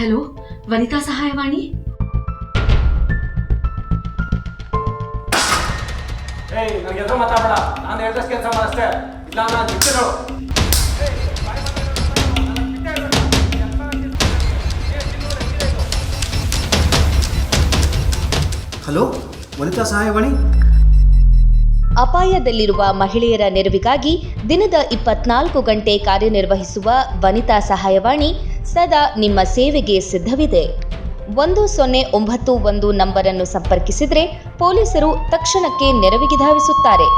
Hello, ವನಿತಾ ಸಹಾಯವಾಣಿ. ನನಗೆ ಎದುರು ಮಾತಾಡಬೇಡ. ನಾನು ಹೇಳಿದಷ್ಟು ಕೆಲಸ ಮಾಡಷ್ಟೇ, ಇಲ್ಲ ನಾನು ಬಿಟ್ಟಿರೋ. ಹಲೋ, ವನಿತಾ ಸಹಾಯವಾಣಿ. ಅಪಾಯದಲ್ಲಿರುವ ಮಹಿಳೆಯರ ನೆರವಿಗಾಗಿ ದಿನದ 24 ಗಂಟೆ ಕಾರ್ಯನಿರ್ವಹಿಸುವ ವನಿತಾ ಸಹಾಯವಾಣಿ ಸದಾ ನಿಮ್ಮ ಸೇವೆಗೆ ಸಿದ್ಧವಿದೆ. 1091 ನಂಬರನ್ನು ಸಂಪರ್ಕಿಸಿದರೆ ಪೊಲೀಸರು ತಕ್ಷಣಕ್ಕೆ ನೆರವಿಗೆ ಧಾವಿಸುತ್ತಾರೆ.